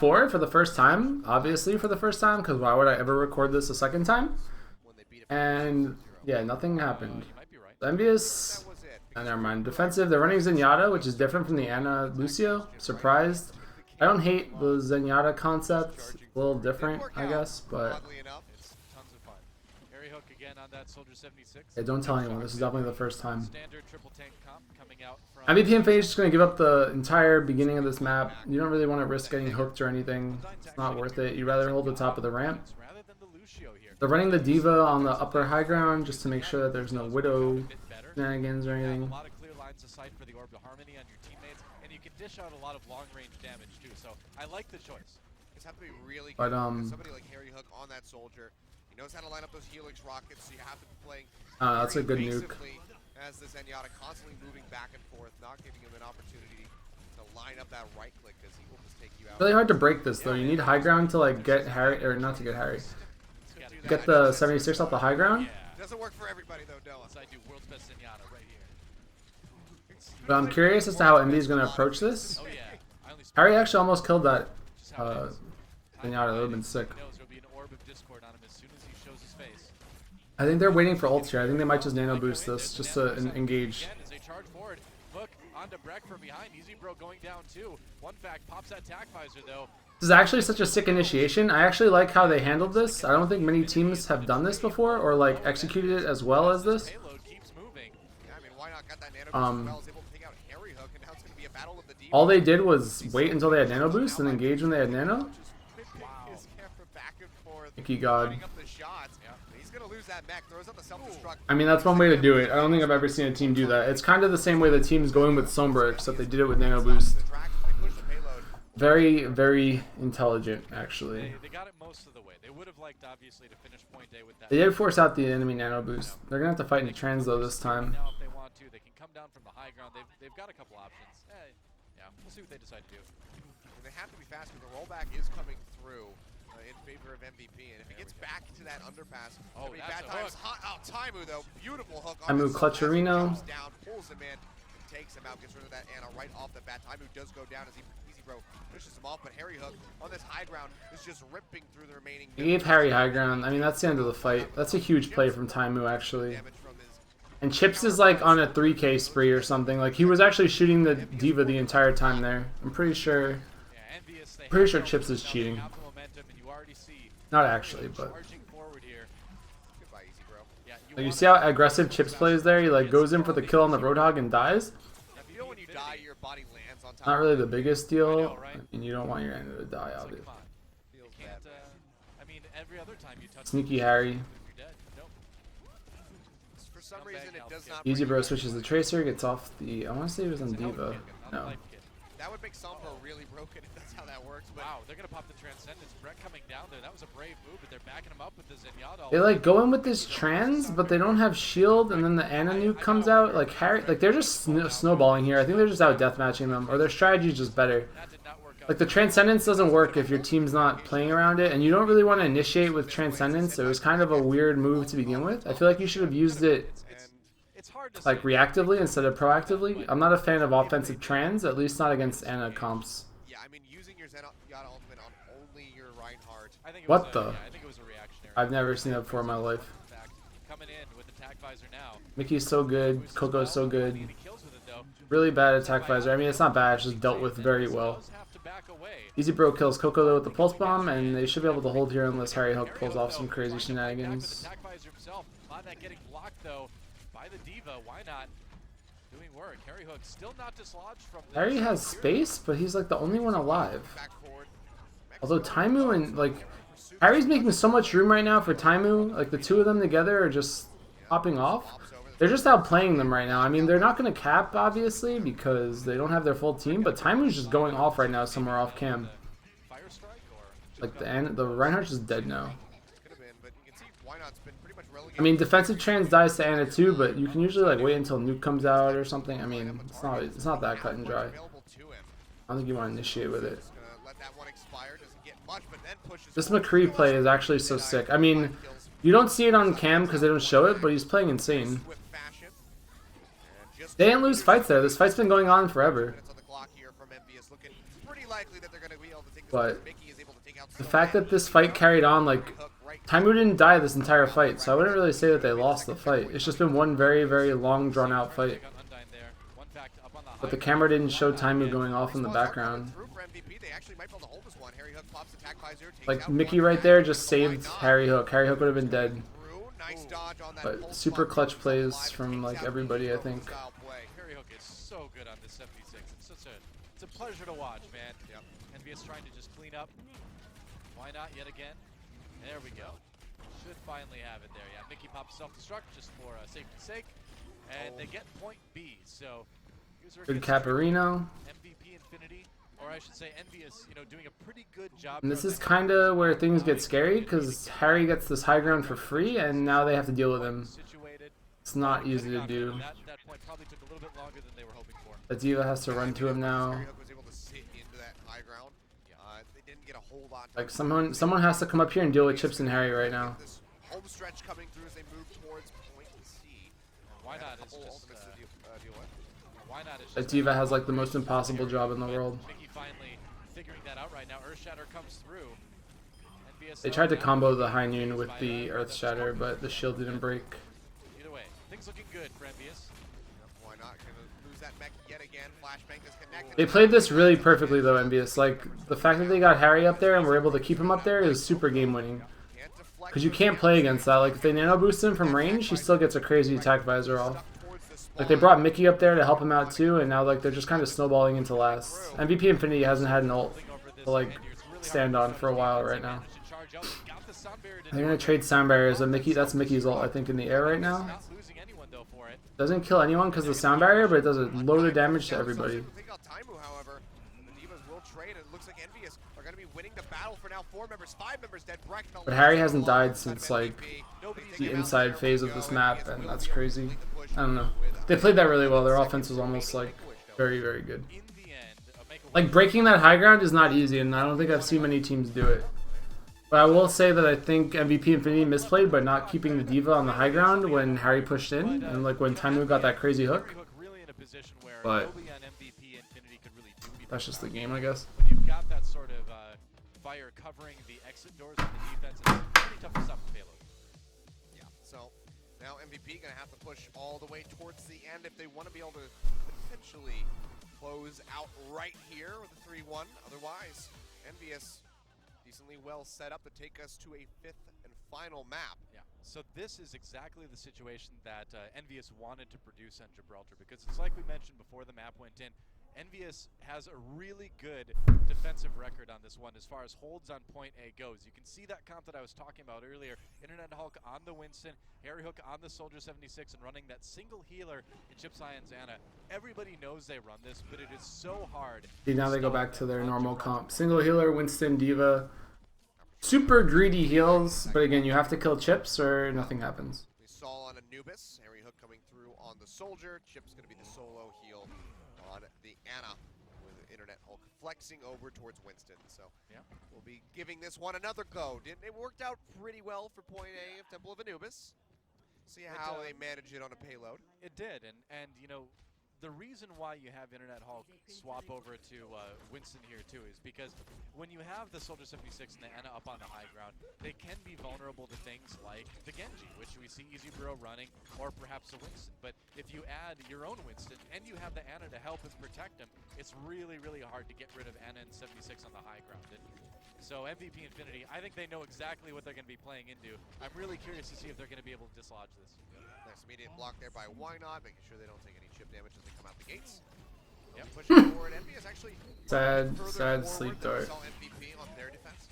4 for the first time, obviously for the first time, because why would I ever record this a second time? And yeah, nothing happened. Envious, and never mind. Defensive, they're running Zenyatta, which is different from the Ana Lucio. Surprised. I don't hate the Zenyatta concept. It's a little different, I guess, but yeah, don't tell anyone. This is definitely the first time. MVP and Phase just going to give up the entire beginning of this map. You don't really want to risk getting hooked or anything. It's not worth it. You'd rather hold the top of the ramp. They're running the Diva on the upper high ground just to make sure that there's no Widow shenanigans or anything. A lot of clear lines of sight for the Orb of Harmony on your teammates, and you can dish out a lot of long-range damage too. So I like the choice. Just have to be really good. Somebody like Harry Hook on that soldier, he knows how to line up those Helix rockets, so you have to be playing. That's a good nuke. As the Zenyatta constantly moving back and forth, not giving him an opportunity to line up that right click, because he will just take you out. Really hard to break this though. You need high ground to like get Harry, or not to get Harry. Get the 76 off the high ground. Yeah. Doesn't work for everybody though, Della. I do world's best Zenyatta right here. But I'm curious as to how MD is going to approach this. Oh yeah. Harry actually almost killed that Zenyatta. That would have been sick. I think they're waiting for ults here. I think they might just nano boost this just to engage. This is actually such a sick initiation. I actually like how they handled this. I don't think many teams have done this before or like executed it as well as this. All they did was wait until they had nano boost and engage when they had nano. Thank you, God. I mean, that's one way to do it. I don't think I've ever seen a team do that. It's kind of the same way the team's going with Sombra, except they did it with nano boost. Very, very intelligent, actually. They got it most of the way. They would have liked, obviously, to finish point A with that. They did force out the enemy nano boost. They're gonna have to fight in trans though this time. Now, if they want to, they can come down from the high ground. They've got a couple options. Yeah, we'll see what they decide to do. And they have to be fast because the rollback is coming through in favor of MVP. And if he gets back to that underpass, that's a hook. Taimu though, beautiful hook. Taimu Clutcherino. Down, pulls him in, takes him out, gets rid of that Ana right off the bat. Taimu does go down as Easy Bro pushes him off, but Harry Hook on this high ground is just ripping through the remaining. He gave Harry high ground. I mean, that's the end of the fight. That's a huge play from Taimu, actually. And Chips is like on a 3K spree or something. Like he was actually shooting the Diva the entire time there. I'm pretty sure. Chips is cheating. Not actually, but. Like, you see how aggressive Chips plays there? He like goes in for the kill on the Roadhog and dies. Not really the biggest deal, and you don't want your enemy to die, obviously. Sneaky Harry. Easy Bro switches the Tracer, gets off the. I want to say he was on Diva. No. That would make Sombra really broken if that's how that works. But wow, they're gonna pop the Transcendence. Brett coming down there. That was a brave move, but they're backing him up with the Zenyatta. They like go in with this trans, but they don't have shield, and then the Ana nuke comes out. Like Harry, like they're just snowballing here. I think they're just out deathmatching them, or their strategy is just better. Like the Transcendence doesn't work if your team's not playing around it, and you don't really want to initiate with Transcendence. It was kind of a weird move to begin with. I feel like you should have used it like reactively instead of proactively. I'm not a fan of offensive trans, at least not against Ana comps. Yeah, I mean using your Zenyatta ultimate on only your Reinhardt. What the? I think it was a reactionary. I've never seen that before in my life. Coming in with attack visor now. Mickey's so good, Coco's so good. Really bad attack visor. I mean, it's not bad, it's just dealt with very well. Easy Bro kills Coco though with the pulse bomb, and they should be able to hold here unless Harry Hook pulls off some crazy shenanigans. By the Diva, why not? Doing work. Harry Hook still not dislodged from Harry has space, but he's like the only one alive. Although Taimu and like Harry's making so much room right now for Taimu. Like the two of them together are just popping off. They're just outplaying them right now. I mean, they're not going to cap obviously because they don't have their full team, but Taimu's just going off right now somewhere off cam. Like the Reinhardt's just dead now. I mean, defensive trans dies to Ana too, but you can usually like wait until nuke comes out or something. I mean, it's not that cut and dry. I don't think you want to initiate with it. This McCree play is actually so sick. I mean, you don't see it on cam because they don't show it, but he's playing insane. They didn't lose fights there. This fight's been going on forever. But Mickey is able to take out the so fact many. that this fight carried on, like, Hook right Taimu didn't die this entire fight, so I wouldn't really say that they lost the fight. It's just been one very, very long, drawn-out fight. But the camera didn't show Taimu going off in the background. through for MVP. They actually might be able to hold this one. Harry Hook pops attack visor, takes Like, out Mickey one right back, there just but why saved not? Harry Hook. Harry Hook would have been dead. Through. Nice dodge on that But pulse super button. clutch Moves up plays live, from, takes like, out everybody, I Evo think. style play. Harry Hook is so good on this 76. It's a pleasure to watch, man. Yep. Envious trying to just clean up. Why not yet again? There we go. Should finally have it there. Yeah, Mickey pops self-destruct just for safety's sake. And they get point B. So, user Good gets Caparino. MVP Infinity, or I should say Envious, doing a pretty good job. And this is kind of where things get scary, because Harry gets this high ground for free, and now they have to deal with him. Situated. It's not easy to do. That point probably took a little bit longer than they were hoping for. The Diva has to run to him now. Harry Hook was able to sit into that high ground. They didn't get a hold on. Like, someone has to come up here and deal with Chips and Harry right now. This home stretch coming through as they move towards point C. Why not? It's Whole just ultimates to deal with. why not? It's The just Diva has like the most impossible job in the world. Mickey finally figuring that out right now. Earthshatter comes through. Envious, They tried to combo the High Noon with the Earth Shatter, but the shield didn't break. Either way, things looking good for Envious. Why not? Gonna lose that mech yet again. Flashbang disconnected. They played this really perfectly though, Envious. Like, the fact that they got Harry up there and were able to keep him up there is super game winning. Can't deflect Because you can't play against that. Like, if they nano boost him from range, he still gets a crazy attack visor off. towards the spawn. Like, they brought Mickey up there to help him out too, and now like they're just kind of snowballing into last. MVP Infinity hasn't had an ult to like stand on for a while right now. They're gonna trade sound barriers, and Mickey—that's Mickey's ult, I think, in the air right now. Not losing anyone though for it. Doesn't kill anyone because of the sound barrier, but it does a load of damage to everybody. Take out Taimu, however. The Divas will trade, and it looks like Envious are going to be winning the battle for now. 4 members, 5 members dead. Brecht, But Harry hasn't died since like the inside phase of this map, and that's crazy. I don't know. They played that really well. Their offense was almost like very, very good. In the end, Like, breaking that high ground is not easy, and I don't think I've seen many teams do it. But I will say that I think MVP Infinity misplayed by not keeping the Diva on the high ground when Harry pushed in, and like when Taimu got that crazy hook. really in a position where But nobody on MVP Infinity could really do anything. that's just the game, I guess. When you've got that sort of fire covering the exit doors of the defense, it's pretty tough to stop the payload. Yeah, so now MVP going to have to push all the way towards the end if they want to be able to potentially close out right here with a 3-1. Otherwise, Envious decently well set up to take us to a 5th and final map. Yeah, so this is exactly the situation that Envious wanted to produce on Gibraltar, because it's like we mentioned before the map went in, Envious has a really good defensive record on this one as far as holds on point A goes. You can see that comp that I was talking about earlier. Internet Hulk on the Winston, Harry Hook on the Soldier 76, and running that single healer in Chips and Xana. Everybody knows they run this, but it is so hard. See, now they go back to their normal comp. Single healer, Winston, Diva. Super greedy heals, but again, you have to kill Chips or nothing happens. We saw on Anubis, Harry Hook coming through on the Soldier. Chip's going to be the solo heal on the Ana, with Internet Hulk flexing over towards Winston. So Yeah. we'll be giving this one another go. It worked out pretty well for point A of Temple of Anubis. See how they manage it on a payload. It did, and the reason why you have Internet Hulk swap over to Winston here too is because when you have the Soldier 76 and the Ana up on the high ground, they can be vulnerable to things like the Genji, which we see Easy Bro running, or perhaps a Winston. But if you add your own Winston and you have the Ana to help and protect him, it's really, really hard to get rid of Ana and 76 on the high ground. And so MVP Infinity, I think they know exactly what they're going to be playing into. I'm really curious to see if they're going to be able to dislodge this. Nice immediate block there by Why Not, making sure they don't take any chip damage as they come out the gates. Yep, pushing forward. MVP is actually Sad further sleep forward than we dart. saw MVP on their defense.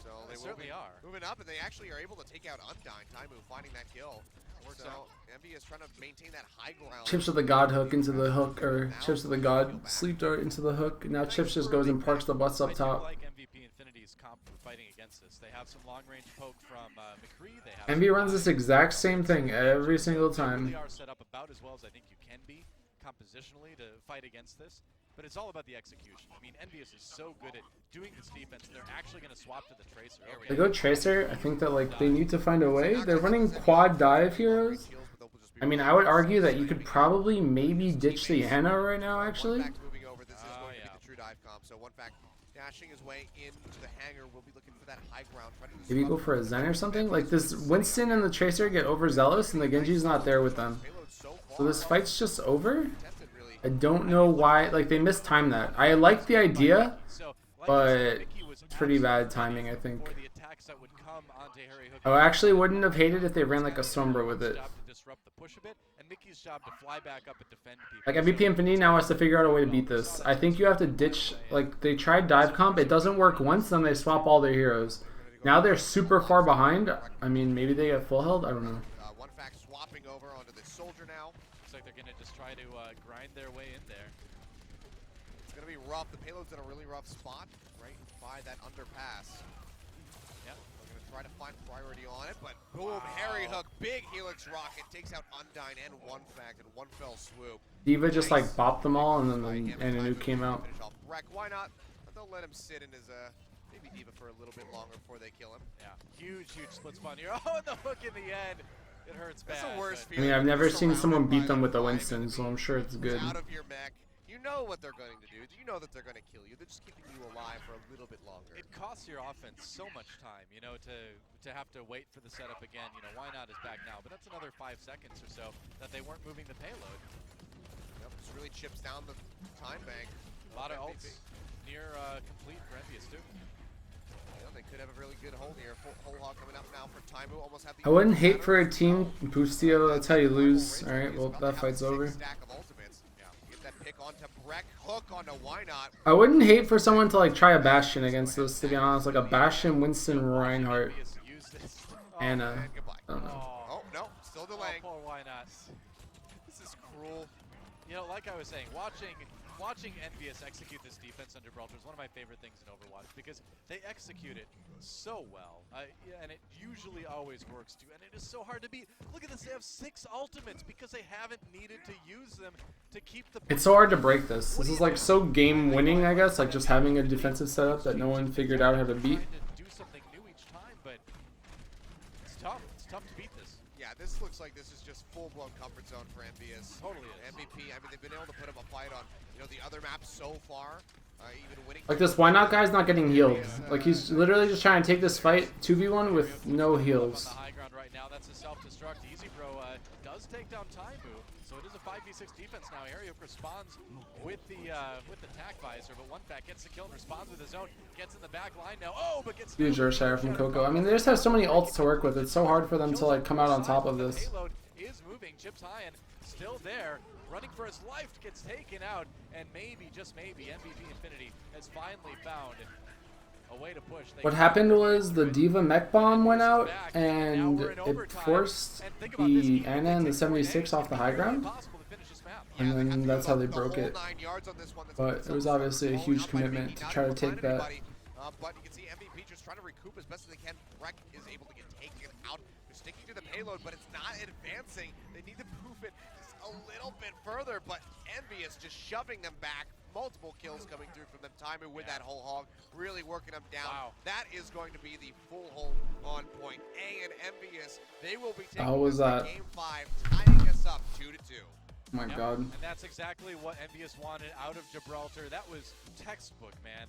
So They will certainly be are. moving up, and they actually are able to take out Undyne. Taimu finding that kill. Works So out. MVP is trying to maintain that high ground. Chips with the God hook into the hook, or Chips with the God sleep dart into the hook. Now Chips just goes and parks the butts up I do top. like MVP Infinity's comp for fighting against this. They have some long-range poke from McCree. They have Envy runs this exact same thing every single They time. really are set up about as well as I think you can be compositionally to fight against this. But it's all about the execution. I mean, Envious is so good at doing this defense, they're actually going to swap to the Tracer. Okay. They go Tracer. I think that like they need to find a way. They're running quad dive heroes. I mean, I would argue that you could probably maybe ditch the Ana right now, actually. One fact moving over, this is going to be yeah. the true dive comp. So one fact Mashing his way into the hangar, will be looking for that high ground. Maybe go for a Zen or something? Like, this Winston and the Tracer get overzealous, and the Genji's not there with them. So this fight's just over? I don't know why. Like, they mistimed that. I like the idea, but it's pretty bad timing, I think. I actually wouldn't have hated if they ran like a Sombra with it. Like, MVP Infinity now has to figure out a way to beat this. I think you have to ditch, like, they tried dive comp, it doesn't work once, then they swap all their heroes. Now they're super far behind. I mean, maybe they get full held, I don't know. One fact swapping over onto the soldier now. Looks like they're gonna just try to grind their way in there. It's gonna be rough. The payload's in a really rough spot, right by that underpass. Yep, we're gonna try to find priority on it, but boom, Harry Hook, big Helix rocket takes out Undyne and One Fact in one fell swoop. Diva just like bopped them all, and then the Ananu came out. Why not? But they'll let him sit in his maybe Diva for a little bit longer before they kill him. Yeah, huge split spawn here. Oh, and the hook in the end. It hurts bad. That's the worst I feeling. mean, I've never seen someone beat them with a Winston, so I'm sure it's good. Out of your mech. You know what they're going to do. You know that they're going to kill you. They're just keeping you alive for a little bit longer. It costs your offense so much time, you know, to have to wait for the setup again. You know, why not is back now? But that's another 5 seconds or so that they weren't moving the payload. Yep, this really chips down the time bank. A lot of ults near complete for Envious too. Yeah, they could have a really good hold here. Whole hog coming up now for Taimu. Almost have the I wouldn't hate for a team Boostio, that's how you lose. Alright, well, that fight's over. Stack of ultimates. Yeah, get that pick onto Breck, hook onto Why Not. I wouldn't hate for someone to like try a Bastion against this, to be honest. Like a Bastion, Winston, Reinhardt, Anna. I don't know. Oh, no, still delaying. Oh, poor Why Not? This is cruel. You know, like I was saying, watching Envious execute this defense under Gibraltar is one of my favorite things in Overwatch because they execute it so well, and it usually always works too, and it is so hard to beat. Look at this, they have 6 ultimates because they haven't needed to use them to keep the... It's so hard to break this. This is like so game winning, I guess, like just having a defensive setup that no one figured out how to beat. Do something new each time, but it's tough. It's tough to beat this. Yeah, this looks like this is just full-blown comfort zone for Envious. Totally is. MVP, I mean, they've been able to put him a fight on, you know, the other maps so far. Even winning. Like this Why Not guy's not getting healed. Like he's literally just trying to take this fight 2v1 with no heals. On the high ground right now, that's a self-destruct. Easy Bro does take down Taimu, so it is a 5v6 defense now. Ariok responds with the tac visor, but One Fact gets the kill and responds with his own. Gets in the back line now. Oh, but gets Huge Urshire from Coco. I mean, they just have so many ults to work with. It's so hard for them to like come out on top of this. Payload is moving. Chips high and still there. Running for his life, gets taken out, and maybe, just maybe, MVP Infinity has finally found a way to push. What happened was the Diva mech bomb went out, and it forced the Anna and the 76 off the high ground, and then that's how they broke it. But it was obviously a huge commitment to try to take that. But you can see MVP just trying to recoup as best as they can. Breck is able to get taken out. They're sticking to the payload, but it's not advancing. They need to move it just a little bit further, but Envious just shoving them back. Multiple kills coming through from them. Taimu with that whole hog, really working them down. Wow. That is going to be the full hold on point. A and Envious, they will be taking How was that? game 5, tying us up 2-2. Oh my god. And that's exactly what Envious wanted out of Gibraltar. That was textbook, man.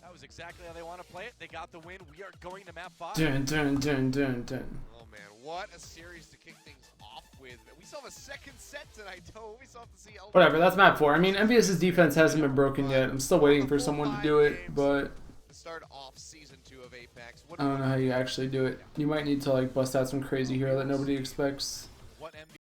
That was exactly how they want to play it. They got the win. We are going to map 5. Dun, dun, dun, dun, dun. Oh man, what a series to kick things off with. We still have a second set tonight, though. We still have to see. Whatever, that's map 4. I mean, MVS's defense hasn't been broken yet. I'm still waiting for someone to do it, but to start off season 2 of Apex. I don't know how you actually do it. You might need to like bust out some crazy hero that nobody expects.